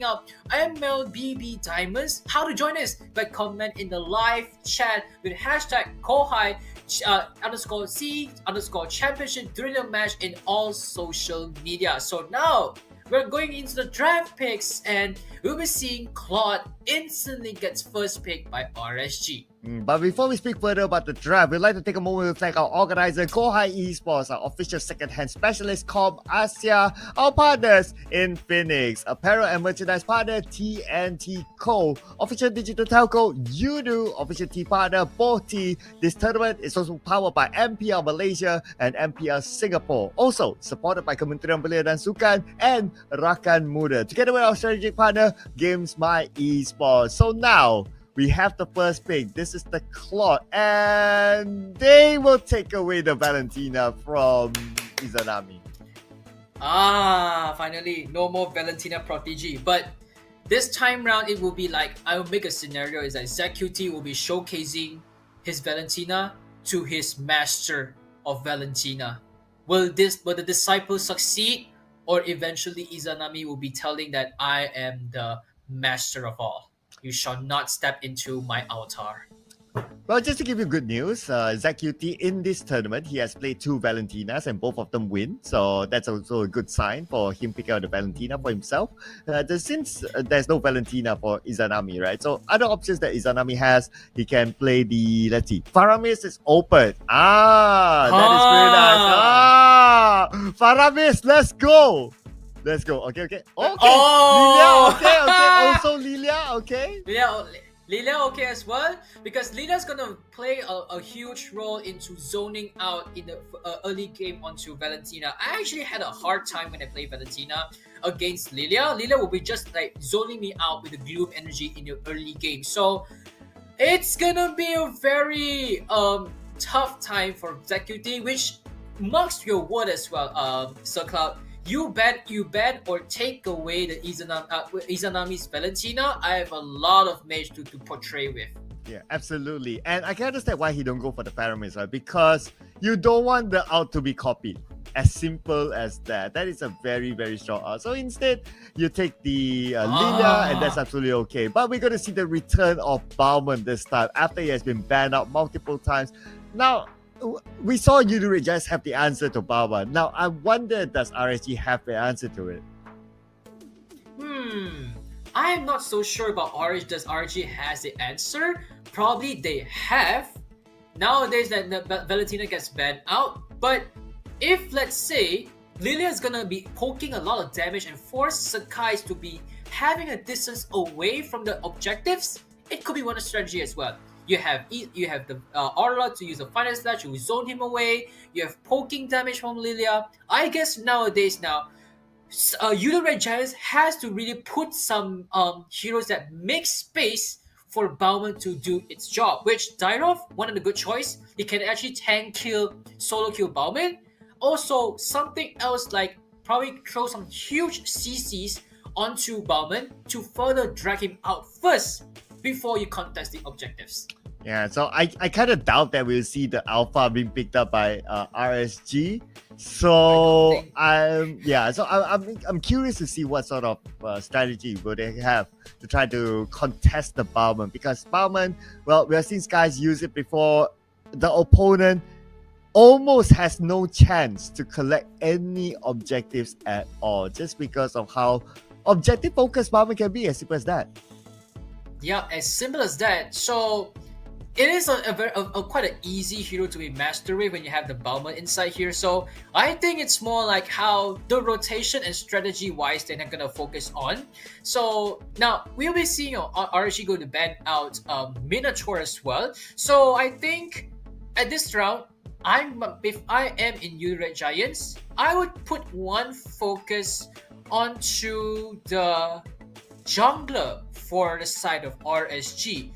out MLBB Diamonds. How to join us? By comment in the live chat with hashtag KOHAI underscore C underscore championship during the match in all social media. So now we're going into the draft picks, and we'll be seeing Claude instantly gets first pick by RSG. But before we speak further about the draft, we'd like to take a moment to thank our organizer, KOHAI Esports, our official second-hand specialist, Asia, our partners in Phoenix, apparel and merchandise partner, TNT Co, official digital telco, YOODO, official tea partner, Boti. This tournament is also powered by MPL Malaysia and MPL Singapore. Also supported by Kementerian Belia dan Sukan and Rakan Muda, together with our strategic partner, Games My Esports. So now, we have the first pick. This is the Claude, and they will take away the Valentina from Izanami. Finally, no more Valentina Protege. But this time round, it will be like, I will make a scenario is that ZQT will be showcasing his Valentina to his master of Valentina. Will the disciple succeed, or eventually Izanami will be telling that I am the master of all? You shall not step into my altar. Well, just to give you good news, ZQT in this tournament, he has played 2 Valentinas and both of them win. So that's also a good sign for him picking out the Valentina for himself. Since there's no Valentina for Izanami, right? So other options that Izanami has, he can play the, let's see, Faramis is open. That is very nice. Faramis, let's go. Let's go. Okay. Okay. Oh! Lilia, okay. Also Lilia, okay. Lilia okay as well, because Lilia's gonna play a huge role into zoning out in the early game onto Valentina. I actually had a hard time when I played Valentina against Lilia. Lilia will be just like zoning me out with the gloom energy in the early game. So it's gonna be a very tough time for ZQT, which marks your word as well, Sir Cloud. You ban or take away the Izanami's Valentina. I have a lot of mage to portray with. Yeah, absolutely. And I can understand why he don't go for the Paramis, right? Because you don't want the out to be copied. As simple as that. That is a very, very strong out. So instead, you take the Lilia, and that's absolutely okay. But we're going to see the return of Bauman this time after he has been banned out multiple times. Now, we saw YOODO just have the answer to Bauman. Now, I wonder, does RSG have the answer to it? I am not so sure about RSG. Does RSG has the answer? Probably they have. Nowadays, that Valentina gets banned out. But if, let's say, Lilia is gonna be poking a lot of damage and force Sakai to be having a distance away from the objectives, it could be one strategy as well. You have the Orla to use a final slash to zone him away. You have poking damage from Lilia. I guess nowadays YOODO Red Giants has to really put some heroes that make space for Bauman to do its job. Which Dyrov, one of the good choice. He can actually solo kill Bauman. Also, something else like probably throw some huge CCs onto Bauman to further drag him out first before you contest the objectives. Yeah, so I kind of doubt that we'll see the alpha being picked up by RSG. So I'm curious to see what sort of strategy will they have to try to contest the Bauman, because Bauman, well, we have seen guys use it before. The opponent almost has no chance to collect any objectives at all, just because of how objective focused Bauman can be. As simple as that. Yeah, as simple as that. So it is a quite an easy hero to be master with when you have the Bauman inside here. So I think it's more like how the rotation and strategy wise they're not gonna focus on. So now we'll be seeing RSG go to ban out Minotaur as well. So I think at this round, if I am in YOODO Red Giants, I would put one focus onto the jungler for the side of RSG.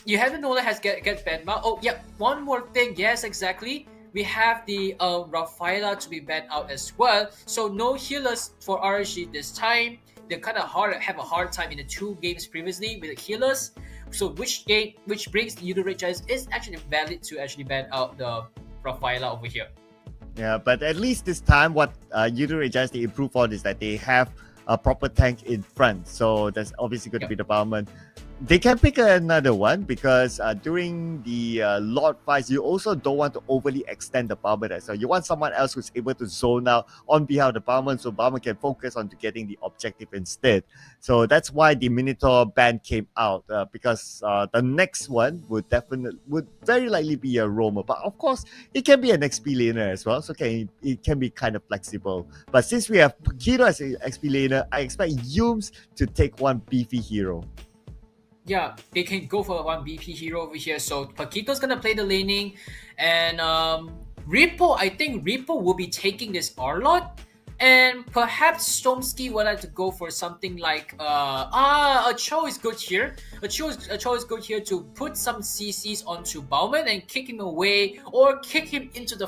You have the Nola has get banned out. Oh, yeah, one more thing. Yes, exactly. We have the Rafaela to be banned out as well. So no healers for RSG this time. They kind of have a hard time in the 2 games previously with the healers. So which brings the YOODO Red Giants is actually valid to actually ban out the Rafaela over here. Yeah, but at least this time, what YOODO Red Giants they improve on is that they have a proper tank in front. So that's obviously going to be the Bowman. They can pick another one because during the Lord fights, you also don't want to overly extend the Bowman. So you want someone else who's able to zone out on behalf of the Bowman, so Bowman can focus on to getting the objective instead. So that's why the Minotaur ban came out because the next one would very likely be a roamer. But of course, it can be an XP laner as well, so it can be kind of flexible. But since we have Paquito as an XP laner, I expect Yums to take one beefy hero. Yeah, they can go for one BP hero over here. So Paquito's gonna play the laning, and Repo. I think Repo will be taking this Arlot, and perhaps Stormsky would like to go for something like a Cho is good here. A Cho is good here to put some CCs onto Bowman and kick him away, or kick him into the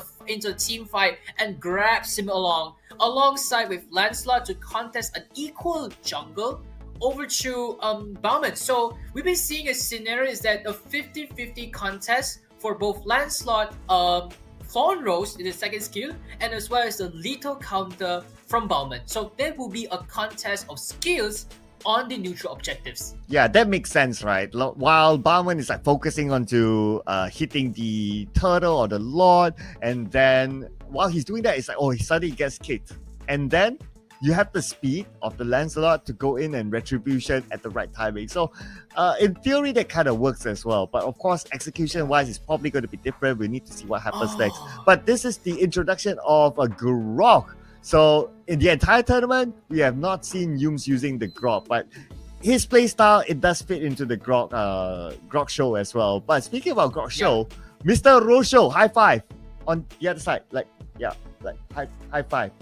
team fight and grab him alongside with Lancelot to contest an equal jungle over to Bowman. So we've been seeing a scenario is that a 50-50 contest for both Lancelot, Thorn Rose in the second skill, and as well as the lethal counter from Bowman. So there will be a contest of skills on the neutral objectives. Yeah, that makes sense, right? While Bowman is like focusing on to hitting the turtle or the Lord, and then while he's doing that, it's like, oh, he suddenly gets kicked. And then you have the speed of the Lancelot to go in and retribution at the right timing. So in theory, that kind of works as well. But of course, execution-wise, it's probably going to be different. We need to see what happens next. But this is the introduction of a Grok. So in the entire tournament, we have not seen Yums using the Grok. But his playstyle, it does fit into the Grok show as well. But speaking about Grok show, Mr. Rosho, high five on the other side. High five.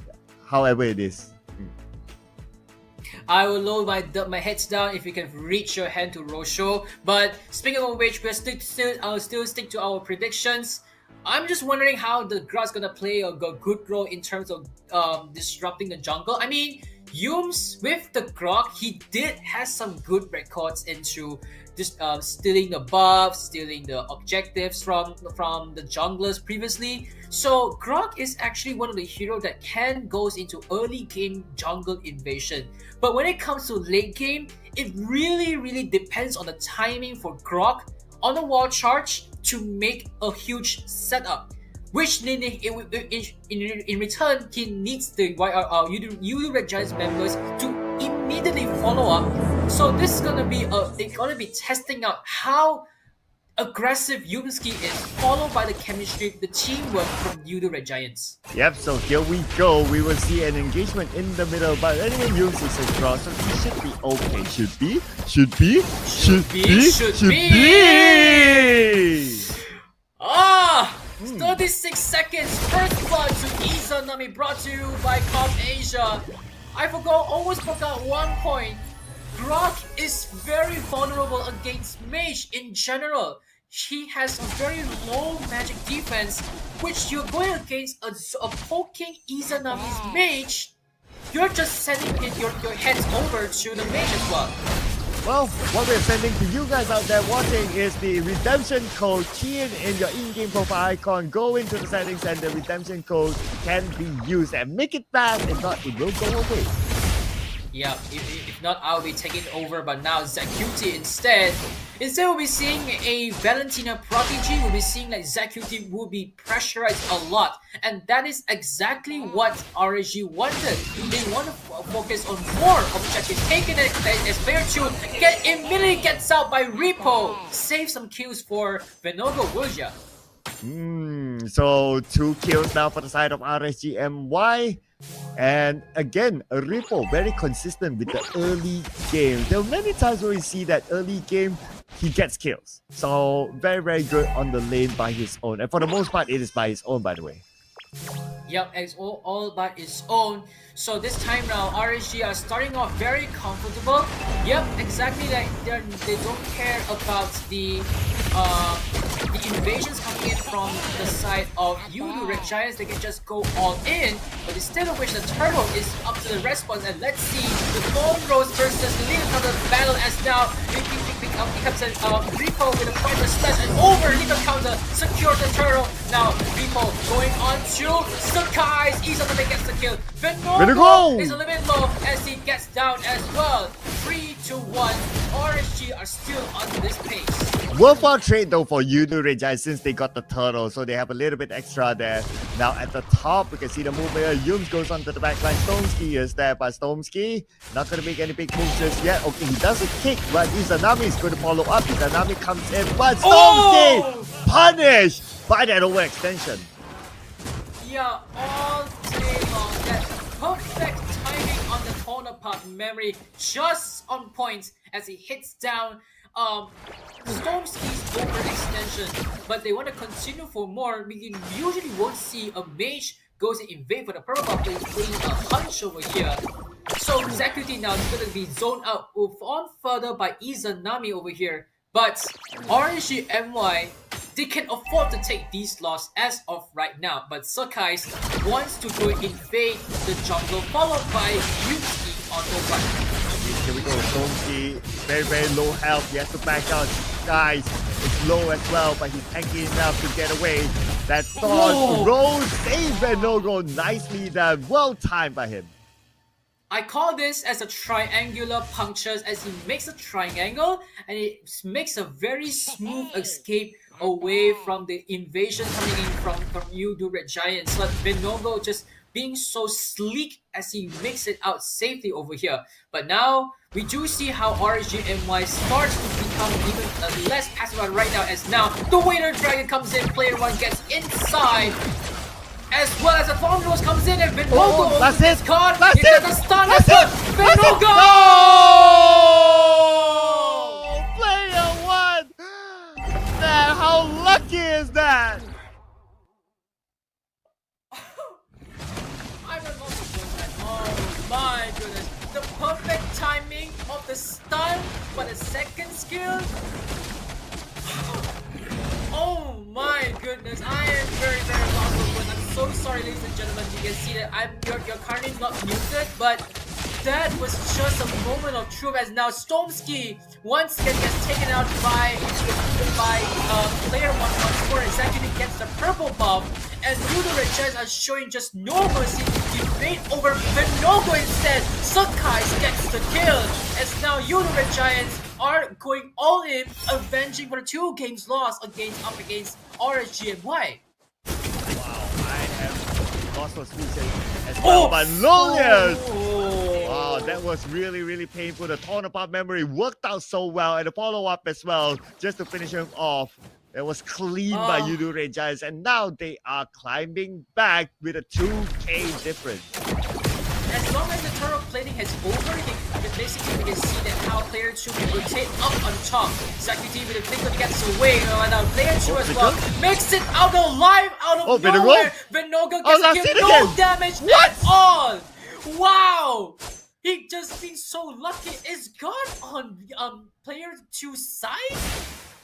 However it is. I will lower my heads down if you can reach your hand to Rosho. But speaking of which, I'll still stick to our predictions. I'm just wondering how the Grok's gonna play a good role in terms of disrupting the jungle. I mean, Yums with the Grok, he has some good records into just stealing the buffs, stealing the objectives from the junglers previously. So Grok is actually one of the heroes that goes into early game jungle invasion. But when it comes to late game, it really depends on the timing for Grok on a wall charge to make a huge setup. Which in return, he needs the YOODO Red Giants members to immediately follow up. So this is gonna be testing out how aggressive Yumski is, followed by the chemistry, the teamwork from YOODO Red Giants. Yep, so here we go. We will see an engagement in the middle, but anyway, Yums is across, so he should be okay. Should be. 36 seconds, first blood to Izanami, brought to you by Comp Asia. Almost forgot one point. Grok is very vulnerable against Mage in general. He has a very low magic defense, which you're going against a poking Izanami's Mage. You're just sending your heads over to the Mage as well. Well, what we're sending to you guys out there watching is the redemption code. Key in your in-game profile icon, go into the settings, and the redemption code can be used. And make it fast, if not, it will go away. Yeah, if not, I'll be taking over, but now Zacuti instead. Instead, we'll be seeing a Valentina Prodigy. We'll be seeing like Zacuti will be pressurized a lot. And that is exactly what RSG wanted. They want to focus on more objectives. Taking it as player 2, immediately gets out by Repo. Save some kills for Venogo Wurja. So 2 kills now for the side of RSG MY. And again, a Repo very consistent with the early game. There are many times where we see that early game he gets kills. So very good on the lane by his own. And for the most part, it is by his own, by the way. Yep, it's all by its own. So this time now, RSG are starting off very comfortable. Yep, exactly. Like they don't care about the invasions coming in from the side of YOODO Red Giants. They can just go all in, but instead of which the turtle is up to the response. And let's see the Bone Rose versus Lina counter battle as now becomes a Repo with a pointer slash and over Lina counter secure the turtle. Now Repo going on to Sakai's. He's on the gets the kill. Venogo is a little bit low as he gets down as well. 3-1. RSG are still on this pace. Worthwhile trade though for YOODO Red Giants since they got the turtle, so they have a little bit extra there. Now at the top, we can see the movement. Yums goes onto the backline. Stormski is there, but Stormski not going to make any big moves just yet. Okay, he does a kick, but Izanami is going to follow up. Izanami comes in, but Stormski punished by that overextension. Yeah, all day long. That perfect timing on the counterpart memory, just on point as he hits down Stormski's overextension, but they want to continue for more. We usually won't see a mage goes and invade for the purple buff, but he's putting a hunch over here. So Zakuti now is going to be zoned out, moved on further by Izanami over here. But RSG MY, they can afford to take these losses as of right now. But Sakai wants to go invade the jungle, followed by Yuki on the right. Here we go, Stormski, very low health. He has to back out. Guys, it's low as well, but he's tanky enough to get away. That thought Rose saved Venogo nicely done. Well timed by him. I call this as a triangular punctures as he makes a triangle and it makes a very smooth escape away from the invasion coming in from YOODO Red Giants. But Venogo just being so sleek as he makes it out safely over here. But now we do see how RSG MY starts to become even less passive right now, as now the Waiter Dragon comes in, player 1 gets inside, as well as the Thorn Rose comes in and Venogo that's it! card. That's it! The stun That's as it! Venogo! Oh, player 1! Man, how lucky is that? Oh my goodness. The perfect timing of the stun for the second skill. Oh my goodness. I am very lost for words. I'm so sorry, ladies and gentlemen. You can see that you're currently not muted, but that was just a moment of truth as now Stormski once again gets taken out by player 1 on score. Exactly gets the purple buff, and YOODO Red Giants are showing just no mercy to debate over Venogo instead. Sakai gets the kill, as now YOODO Red Giants are going all in, avenging for the 2 games lost against RSG and Y. Wow, I have lost my speech as well, but Lolius! Wow, that was really painful. The torn apart memory worked out so well, and the follow-up as well, just to finish him off. It was clean by YOODO Red Giants, and now they are climbing back with a 2K difference. As long as the turtle plating has over, basically we can see that how player 2 can rotate up on top. Zakuti with a flicker gets away, and now player 2 as well makes it out alive out of nowhere. Venogo gets no damage at all. Wow! He just been so lucky. Is God on player 2's side?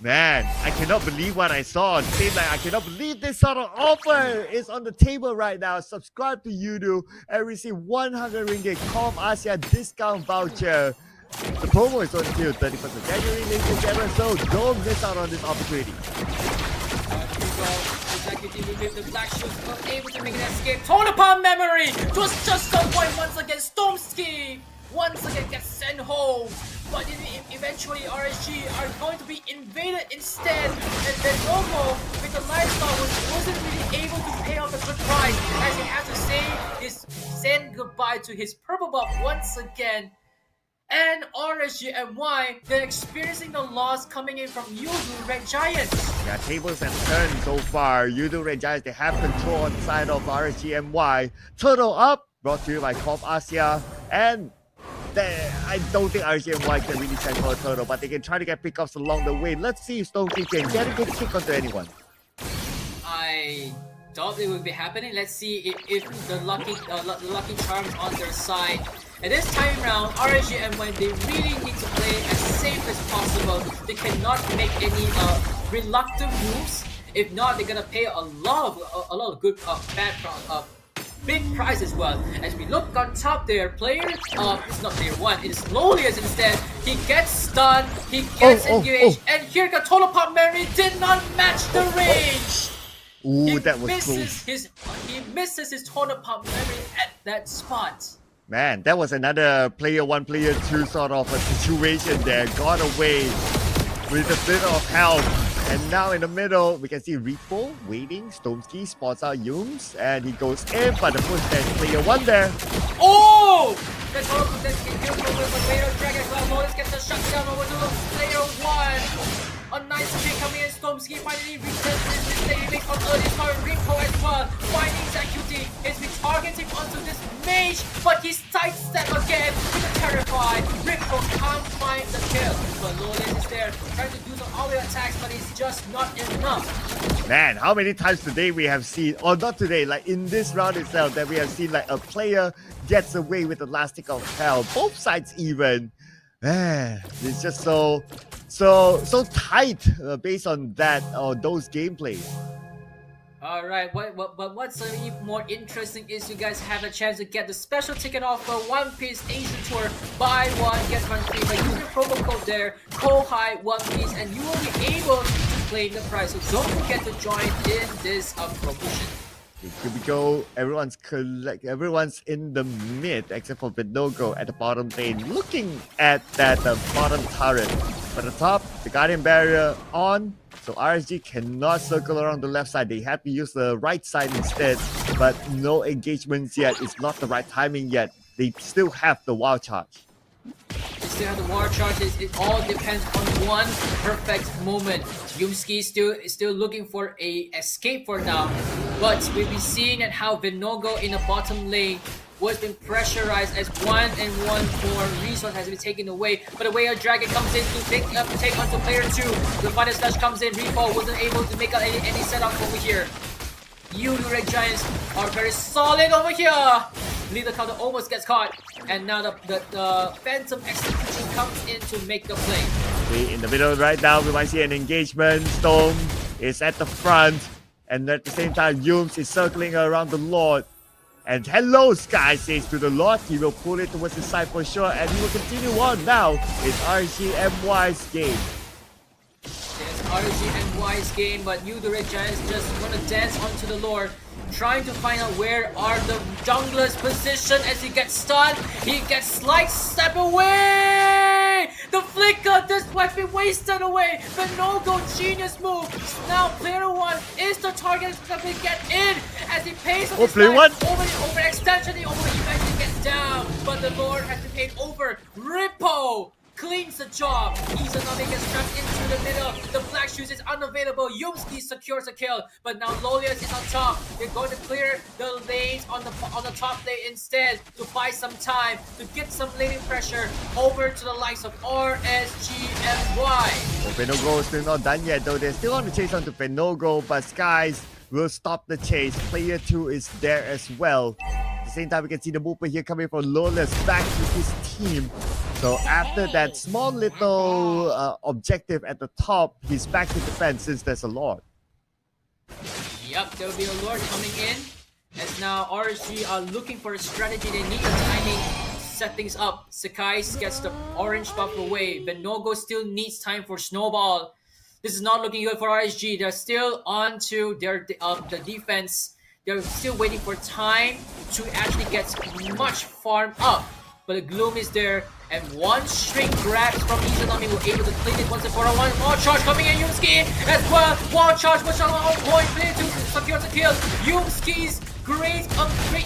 Man, I cannot believe what I saw. Seems like I cannot believe this sort of offer is on the table right now. Subscribe to YOODO and receive 100 ringgit KOHAI discount voucher. The promo is on until 31st of January, ladies and gentlemen, so don't miss out on this opportunity. With the black shoes not able to make an escape. Torn apart memory! Just some point once again. Stormski once again gets sent home. But eventually RSG are going to be invaded instead. And Venogo with the lifestyle wasn't really able to pay off a good price, as he has to say goodbye to his purple buff once again. And RSG and Y, they're experiencing the loss coming in from YOODO Red Giants. Yeah, tables have turned so far. YOODO Red Giants, they have control on the side of RSG and Y. Turtle up, brought to you by KOHAI. And I don't think RSG and Y can really send for a turtle, but they can try to get pickups along the way. Let's see if Stonky can get a good kick onto anyone. I doubt it will be happening. Let's see if the lucky charms on their side And this time around, RSG and when they really need to play as safe as possible, they cannot make any reluctant moves. If not, they're gonna pay a lot of good big prize as well. As we look on top there, it's not player one, it is Lolius instead. He gets stunned, he gets engaged, and here the Total Pop Mary did not match the range. Ooh, that was close. He misses his Total Pop Mary at that spot. Man, that was another player one, player two sort of a situation there. Got away with a bit of help. And now in the middle, we can see Repo waiting. Stomsky spots out Yums and he goes in, but the push there's player one there. Oh! That's all that's good with Vader Dragon as well. Lotus gets a shutdown over to player one. A nice kick coming in. Stomsky finally returns this mistake. He makes an early start. Repo as well. Finding Zakuti. He's been targeting onto this mage, but he's sidestep again with a terrified. Repo can't find the kill. But Lotus is there trying to do some other attacks, but it's just not enough. Man, how many times today we have seen, or not today, like in this round itself, that we have seen like a player gets away with the last tick of hell. Both sides even. Man, it's just so tight based on that or those gameplays. Alright, but what's even more interesting is you guys have a chance to get the special ticket offer One Piece Asia Tour, buy one, get one free by using the promo code there, KOHAI One Piece, and you will be able to claim the prize. So don't forget to join in this promotion. Here we go. Everyone's in the mid except for Vinogo at the bottom lane, looking at that bottom turret. But at the top, the Guardian Barrier on, so RSG cannot circle around the left side. They have to use the right side instead, but no engagements yet. It's not the right timing yet. They still have the wild charge. They still have the war charges. It all depends on one perfect moment. Yumski is still looking for a escape for now, but we'll be seeing at how Vinogo in the bottom lane was been pressurized as one more resource has been taken away. But the way a dragon comes in to take onto player two, the final slash comes in. Repo wasn't able to make out any setup over here. YOODO Red Giants are very solid over here. Leader counter almost gets caught, and now the Phantom Execution comes in to make the play. Okay, in the middle right now, we might see an engagement. Storm is at the front, and at the same time, Yums is circling around the Lord. And hello, Sky says to the Lord. He will pull it towards his side for sure, and he will continue on now. It's RGMY's game. It's RGMY's game, but YOODO Red Giants just want to dance onto the Lord, trying to find out where are the junglers positioned. As he gets stunned, he gets slight step away. The flicker, this weapon wasted away. The no-go genius move. Now player one is the target to get in as he pays on his life. Over extension, he eventually gets down, but the Lord has been paid over. Repo cleans the job. Izanami gets trapped into the middle. The Black Shoes is unavailable. Yumski secures a kill, but now Lolius is on top. They're going to clear the lanes on the top lane instead to buy some time to get some laning pressure over to the likes of RSG and Y. Vinogo is still not done yet, though. They're still on the chase onto Vinogo, but Skies will stop the chase. Player 2 is there as well. At the same time, we can see the movement here coming from Lawless back to his team. So after that small little objective at the top, he's back to defense since there's a Lord. Yep, there will be a Lord coming in. As now RSG are looking for a strategy. They need a timing to set things up. Sakai gets the orange buff away. Vinogo still needs time for Snowball. This is not looking good for RSG. They're still on to their the defense. They're still waiting for time to actually get much farm up. But the Gloom is there, and one string grabs from Izanami will able to clean it once and for all. One more charge coming in, Yumski as well. One charge was on point, player 2 secures the kill. Yumski's great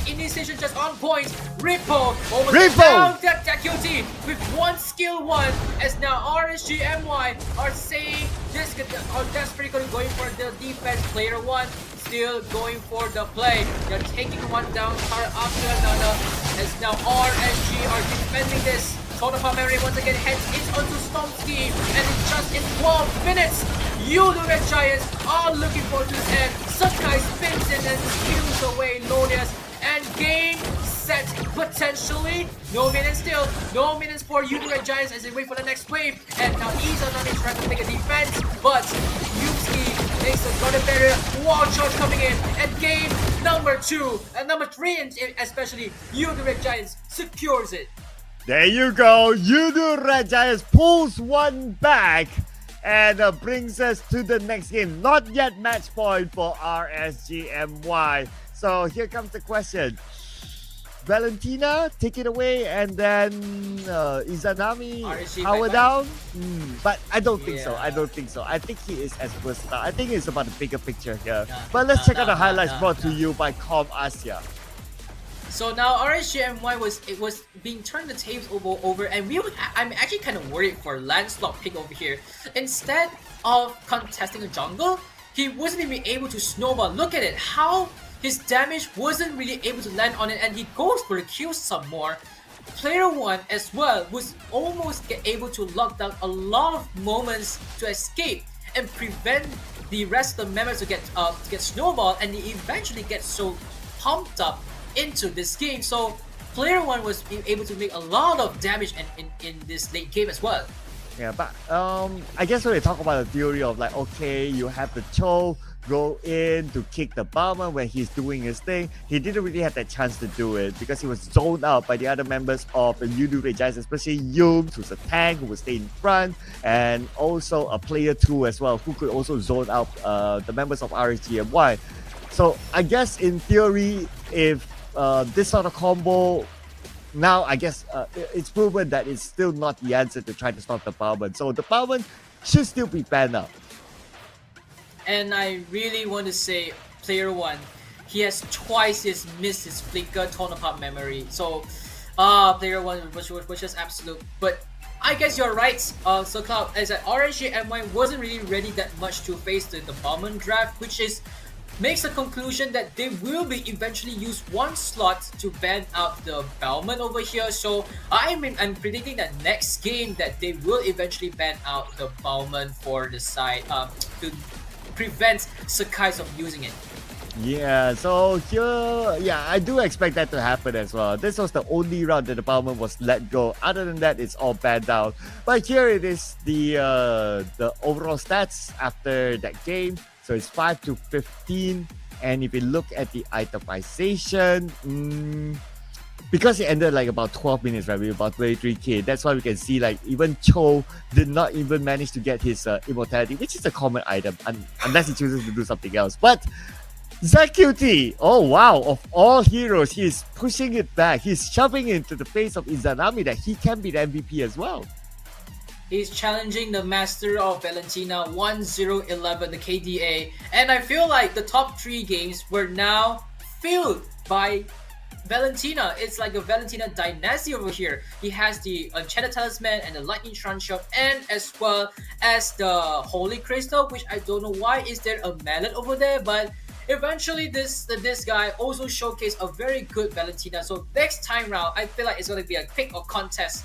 initiation just on point. Repo almost down that QT with one skill one, as now RSG MY are saying this are desperately going for the defense. Player 1 still going for the play. They're taking one down after another, as now RSG are defending this. Total Mary once again heads into Stomsky, and just in 12 minutes, YOODO Red Giants are looking for this end. Sakai spins in and steals away Lodius and game set potentially. No minutes still, no minutes for YOODO Red Giants as they wait for the next wave. And now Izanami trying to make a defense, but Yuki makes a got a better wall charge coming in. And game number 2 and number 3, and especially YOODO Red Giants secures it. There you go. YOODO Red Giants pulls one back and brings us to the next game. Not yet match point for RSGMY. So here comes the question. Valentina, take it away, and then Izanami power down. But I don't think so. I don't think so. I think he is as versatile. I think it's about the bigger picture here. But let's check out the highlights brought to you by KOHAI. So now RSGMY was being turned the tables over, and I'm actually kind of worried for Lancelot pick over here. Instead of contesting a jungle, he wasn't even able to snowball. Look at it, how his damage wasn't really able to land on it, and he goes for the kill some more. Player 1 as well was almost able to lock down a lot of moments to escape and prevent the rest of the members to get snowballed, and he eventually gets so pumped up into this game. So player 1 was able to make a lot of damage in this late game as well. Yeah, but I guess when we talk about the theory of like, okay, you have the Cho go in to kick the Bowman when he's doing his thing, he didn't really have that chance to do it because he was zoned out by the other members of the YOODO Red Giants, especially Yums, who's a tank who would stay in front, and also a player 2 as well, who could also zone out the members of RSGMY. So I guess in theory, if this sort of combo, now I guess it's proven that it's still not the answer to try to stop the Bowman. So the Bowman should still be banned out. And I really want to say, player 1, he has twice missed his flicker torn apart memory. So player 1 was just absolute. But I guess you're right, so Cloud, as that RSGMY wasn't really ready that much to face the Bowman draft, which makes a conclusion that they will be eventually use one slot to ban out the Bowman over here. So I'm predicting that next game that they will eventually ban out the Bowman for the side to prevent Sakai from using it. Yeah, so here, yeah, I do expect that to happen as well. This was the only round that the Bowman was let go. Other than that, it's all banned out. But here it is, the overall stats after that game. So it's 5-15, and if you look at the itemization, because it ended like about 12 minutes, right, with about 23k, that's why we can see like even Cho did not even manage to get his immortality, which is a common item, unless he chooses to do something else. But ZQT, oh wow, of all heroes, he's pushing it back. He's shoving into the face of Izanami that he can be the MVP as well. He's challenging the master of Valentina 1011, the KDA, and I feel like the top 3 games were now filled by Valentina. It's like a Valentina dynasty over here. He has the Enchanted Talisman and the Lightning Truncheon, and as well as the Holy Crystal, which I don't know why is there a mallet over there, but eventually this guy also showcased a very good Valentina. So next time round, I feel like it's going to be a pick or contest